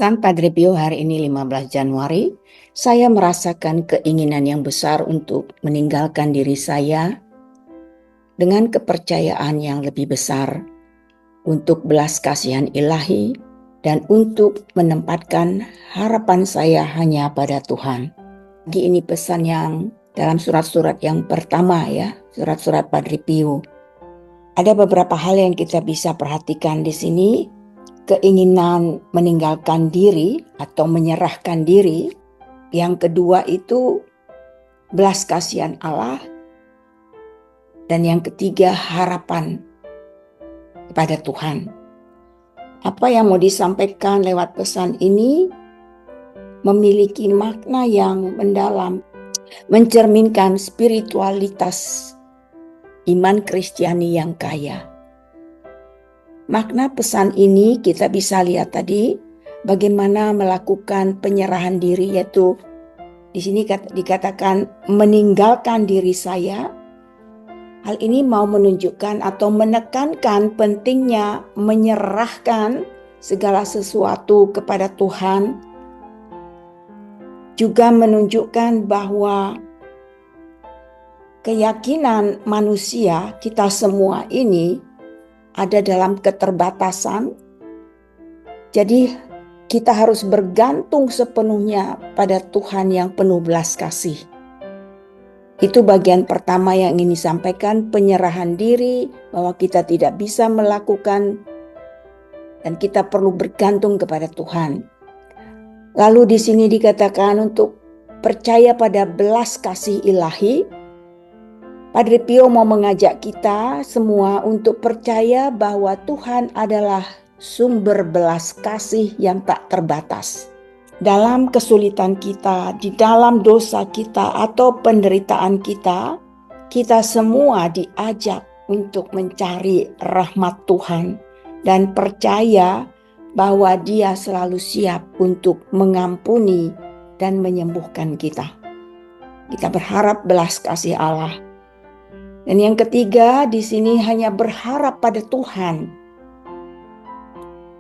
Pesan Padre Pio hari ini 15 Januari, saya merasakan keinginan yang besar untuk meninggalkan diri saya dengan kepercayaan yang lebih besar untuk belas kasihan ilahi dan untuk menempatkan harapan saya hanya pada Tuhan. Ini pesan yang dalam surat-surat yang pertama ya, surat-surat Padre Pio. Ada beberapa hal yang kita bisa perhatikan di sini. Keinginan meninggalkan diri atau menyerahkan diri. Yang kedua itu belas kasihan Allah. Dan yang ketiga harapan kepada Tuhan. Apa yang mau disampaikan lewat pesan ini memiliki makna yang mendalam, mencerminkan spiritualitas iman Kristiani yang kaya. Makna pesan ini kita bisa lihat tadi bagaimana melakukan penyerahan diri, yaitu di sini dikatakan meninggalkan diri saya. Hal ini mau menunjukkan atau menekankan pentingnya menyerahkan segala sesuatu kepada Tuhan. Juga menunjukkan bahwa keyakinan manusia kita semua ini ada dalam keterbatasan. Jadi kita harus bergantung sepenuhnya pada Tuhan yang penuh belas kasih. Itu bagian pertama yang ingin disampaikan, penyerahan diri, bahwa kita tidak bisa melakukan dan kita perlu bergantung kepada Tuhan. Lalu di sini dikatakan untuk percaya pada belas kasih ilahi. Padre Pio mau mengajak kita semua untuk percaya bahwa Tuhan adalah sumber belas kasih yang tak terbatas. Dalam kesulitan kita, di dalam dosa kita atau penderitaan kita, kita semua diajak untuk mencari rahmat Tuhan dan percaya bahwa Dia selalu siap untuk mengampuni dan menyembuhkan kita. Kita berharap belas kasih Allah. Dan yang ketiga, di sini hanya berharap pada Tuhan.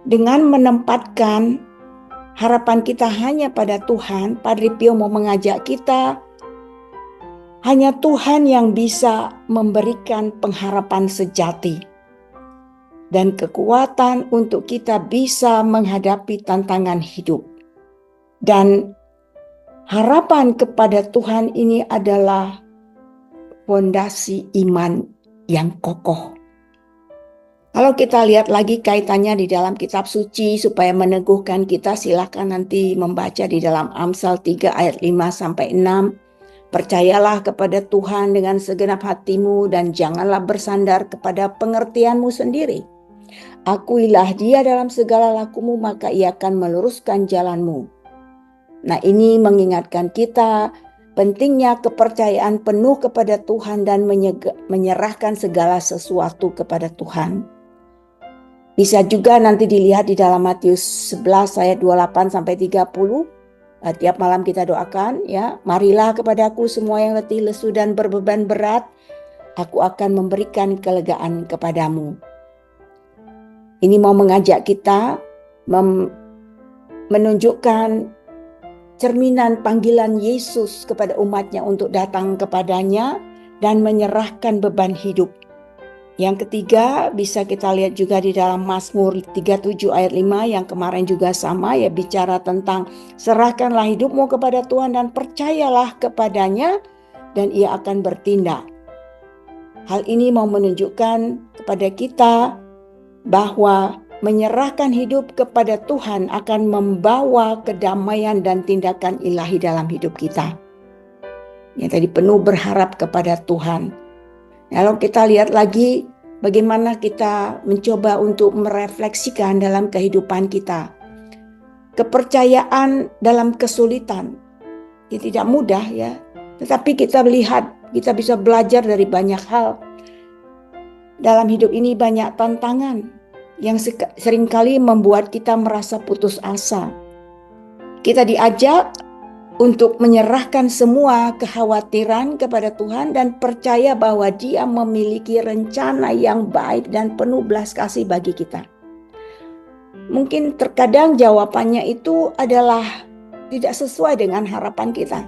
Dengan menempatkan harapan kita hanya pada Tuhan, Padre Pio mau mengajak kita, hanya Tuhan yang bisa memberikan pengharapan sejati dan kekuatan untuk kita bisa menghadapi tantangan hidup. Dan harapan kepada Tuhan ini adalah fondasi iman yang kokoh. Kalau kita lihat lagi kaitannya di dalam kitab suci supaya meneguhkan kita, silakan nanti membaca di dalam Amsal 3 ayat 5-6. Percayalah kepada Tuhan dengan segenap hatimu dan janganlah bersandar kepada pengertianmu sendiri. Akuilah Dia dalam segala lakumu, maka Ia akan meluruskan jalanmu. Nah, ini mengingatkan kita pentingnya kepercayaan penuh kepada Tuhan dan menyerahkan segala sesuatu kepada Tuhan. Bisa juga nanti dilihat di dalam Matius 11 ayat 28-30. Tiap malam kita doakan ya, marilah kepadaku semua yang letih, lesu dan berbeban berat, aku akan memberikan kelegaan kepadamu. Ini mau mengajak kita menunjukkan cerminan panggilan Yesus kepada umatnya untuk datang kepadanya dan menyerahkan beban hidup. Yang ketiga bisa kita lihat juga di dalam Mazmur 37 ayat 5 yang kemarin juga sama ya, bicara tentang serahkanlah hidupmu kepada Tuhan dan percayalah kepadanya dan Ia akan bertindak. Hal ini mau menunjukkan kepada kita bahwa menyerahkan hidup kepada Tuhan akan membawa kedamaian dan tindakan ilahi dalam hidup kita. Yang tadi penuh berharap kepada Tuhan. Kalau kita lihat lagi bagaimana kita mencoba untuk merefleksikan dalam kehidupan kita. Kepercayaan dalam kesulitan. Ya, tidak mudah ya. Tetapi kita melihat, kita bisa belajar dari banyak hal. Dalam hidup ini banyak tantangan yang seringkali membuat kita merasa putus asa. Kita diajak untuk menyerahkan semua kekhawatiran kepada Tuhan dan percaya bahwa Dia memiliki rencana yang baik dan penuh belas kasih bagi kita. mungkin terkadang jawabannya itu adalah tidak sesuai dengan harapan kita.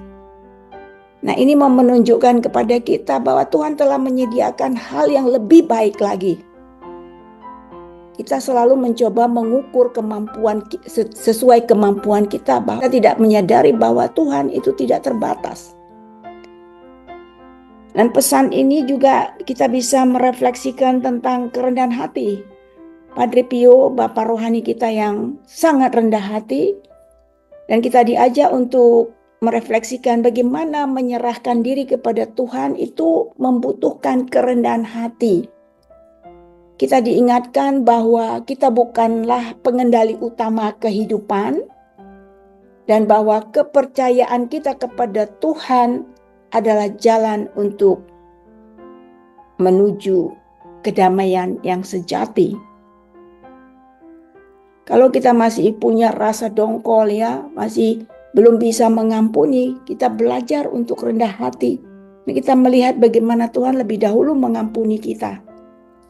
Nah, ini mau menunjukkan kepada kita bahwa Tuhan telah menyediakan hal yang lebih baik lagi. Kita selalu mencoba mengukur kemampuan sesuai kemampuan kita, bahwa kita tidak menyadari bahwa Tuhan itu tidak terbatas. Dan pesan ini juga kita bisa merefleksikan tentang kerendahan hati. Padre Pio, Bapak rohani kita yang sangat rendah hati, dan kita diajak untuk merefleksikan bagaimana menyerahkan diri kepada Tuhan itu membutuhkan kerendahan hati. Kita diingatkan bahwa kita bukanlah pengendali utama kehidupan, dan bahwa kepercayaan kita kepada Tuhan adalah jalan untuk menuju kedamaian yang sejati. Kalau kita masih punya rasa dongkol ya, masih belum bisa mengampuni, kita belajar untuk rendah hati. Kita melihat bagaimana Tuhan lebih dahulu mengampuni kita.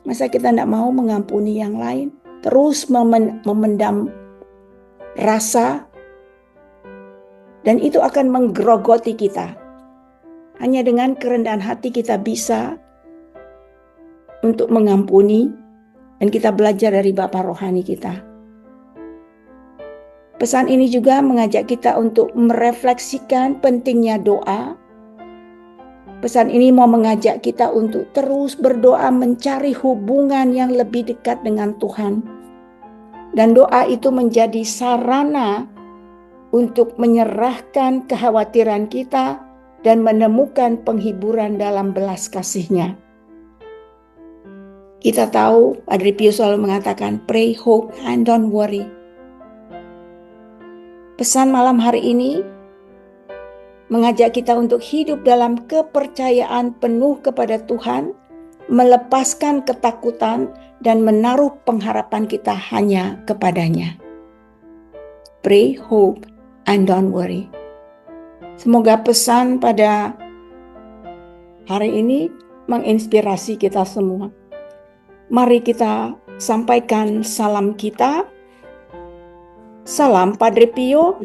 Masa kita tidak mau mengampuni yang lain? Terus memendam rasa, dan itu akan menggerogoti kita. Hanya dengan kerendahan hati kita bisa untuk mengampuni, dan kita belajar dari Bapak rohani kita. Pesan ini juga mengajak kita untuk merefleksikan pentingnya doa. Pesan ini mau mengajak kita untuk terus berdoa, mencari hubungan yang lebih dekat dengan Tuhan. Dan doa itu menjadi sarana untuk menyerahkan kekhawatiran kita dan menemukan penghiburan dalam belas kasih-Nya. Kita tahu, Padre Pio selalu mengatakan, pray, hope, and don't worry. Pesan malam hari ini mengajak kita untuk hidup dalam kepercayaan penuh kepada Tuhan, melepaskan ketakutan, dan menaruh pengharapan kita hanya kepadanya. Pray, hope, and don't worry. Semoga pesan pada hari ini menginspirasi kita semua. Mari kita sampaikan salam kita. Salam Padre Pio.